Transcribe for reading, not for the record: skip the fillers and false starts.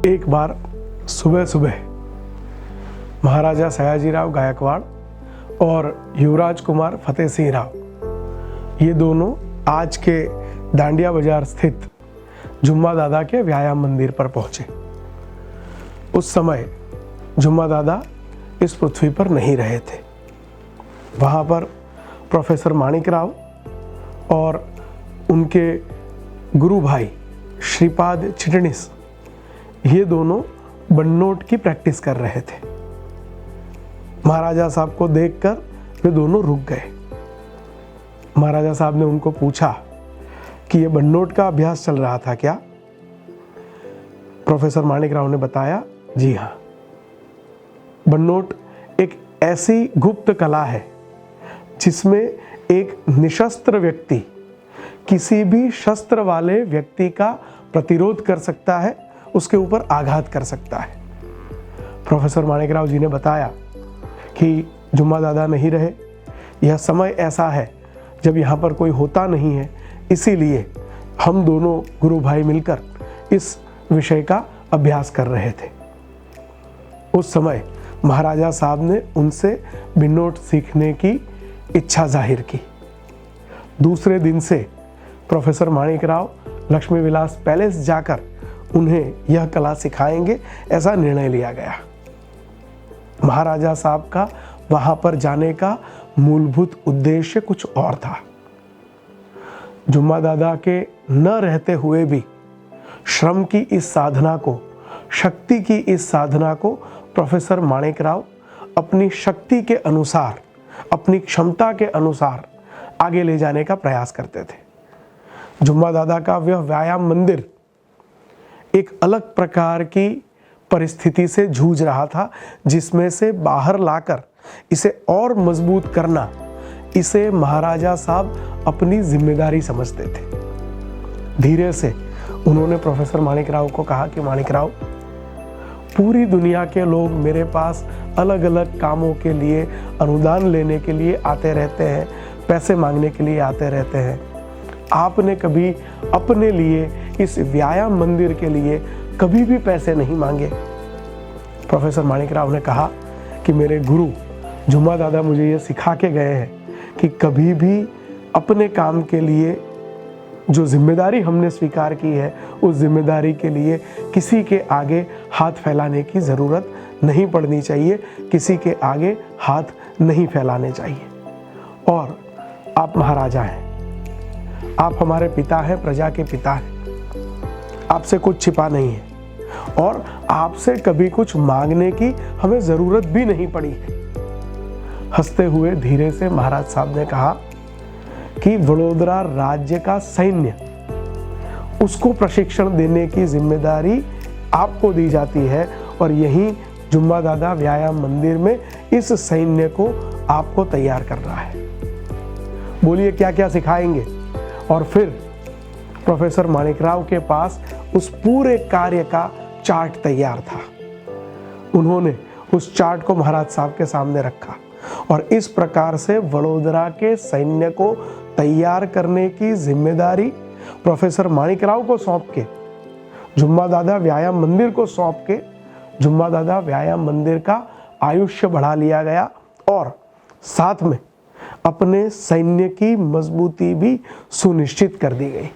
एक बार सुबह सुबह महाराजा सयाजीराव गायकवाड़ और युवराज कुमार फतेह सिंह राव ये दोनों आज के डांडिया बाजार स्थित जुम्मा दादा के व्यायाम मंदिर पर पहुंचे। उस समय जुम्मा दादा इस पृथ्वी पर नहीं रहे थे। वहाँ पर प्रोफेसर माणिकराव और उनके गुरु भाई श्रीपाद चिटनिस ये दोनों बनोट की प्रैक्टिस कर रहे थे। महाराजा साहब को देखकर वे दोनों रुक गए। महाराजा साहब ने उनको पूछा कि ये बनोट का अभ्यास चल रहा था क्या? प्रोफेसर माणिकराव ने बताया, जी हाँ। बनोट एक ऐसी गुप्त कला है जिसमें एक निशस्त्र व्यक्ति किसी भी शस्त्र वाले व्यक्ति का प्रतिरोध कर सकता है, उसके ऊपर आघात कर सकता है। प्रोफेसर माणिकराव जी ने बताया कि जुम्मा दादा नहीं रहे, यह समय ऐसा है जब यहाँ पर कोई होता नहीं है, इसीलिए हम दोनों गुरु भाई मिलकर इस विषय का अभ्यास कर रहे थे। उस समय महाराजा साहब ने उनसे बनोट सीखने की इच्छा जाहिर की। दूसरे दिन से प्रोफेसर माणिकराव लक्ष्मी विलास पैलेस जाकर उन्हें यह कला सिखाएंगे, ऐसा निर्णय लिया गया। महाराजा साहब का वहां पर जाने का मूलभूत उद्देश्य कुछ और था। जुम्मा दादा के न रहते हुए भी श्रम की इस साधना को, शक्ति की इस साधना को प्रोफेसर माणिकराव अपनी शक्ति के अनुसार, अपनी क्षमता के अनुसार आगे ले जाने का प्रयास करते थे। जुम्मा दादा का वह व्यायाम मंदिर एक अलग प्रकार की परिस्थिति से जूझ रहा था, जिसमें से बाहर लाकर इसे और मजबूत करना, इसे महाराजा साहब अपनी जिम्मेदारी समझते थे। धीरे से उन्होंने प्रोफेसर माणिकराव को कहा कि माणिकराव, पूरी दुनिया के लोग मेरे पास अलग अलग कामों के लिए, अनुदान लेने के लिए आते रहते हैं, पैसे मांगने के लिए आते रहते हैं। आपने कभी अपने लिए, इस व्यायाम मंदिर के लिए कभी भी पैसे नहीं मांगे। प्रोफेसर माणिकराव ने कहा कि मेरे गुरु जुम्मा दादा मुझे ये सिखा के गए हैं कि कभी भी अपने काम के लिए जो जिम्मेदारी हमने स्वीकार की है, उस जिम्मेदारी के लिए किसी के आगे हाथ फैलाने की ज़रूरत नहीं पड़नी चाहिए, किसी के आगे हाथ नहीं फैलाने चाहिए। और आप महाराजा हैं, आप हमारे पिता हैं, प्रजा के पिता हैं, आपसे कुछ छिपा नहीं है और आपसे कभी कुछ मांगने की हमें ज़रूरत भी नहीं पड़ी है। हंसते हुए धीरे से महाराज साहब ने कहा कि वडोदरा राज्य का सैन्य, उसको प्रशिक्षण देने की जिम्मेदारी आपको दी जाती है और यहीं जुम्मा दादा व्यायाम मंदिर में इस सैन्य को आपको तैयार कर रहा है। बोलिए क्या क्या सिखाएंगे? और फिर प्रोफेसर माणिकराव के पास उस पूरे कार्य का चार्ट तैयार था। उन्होंने उस चार्ट को महाराज साहब के सामने रखा और इस प्रकार से वडोदरा के सैन्य को तैयार करने की जिम्मेदारी प्रोफेसर माणिकराव को सौंप के, जुम्मा दादा व्यायाम मंदिर को सौंप के, जुम्मा दादा व्यायाम मंदिर का आयुष्य बढ़ा लिया गया और साथ में अपने सैन्य की मजबूती भी सुनिश्चित कर दी गई।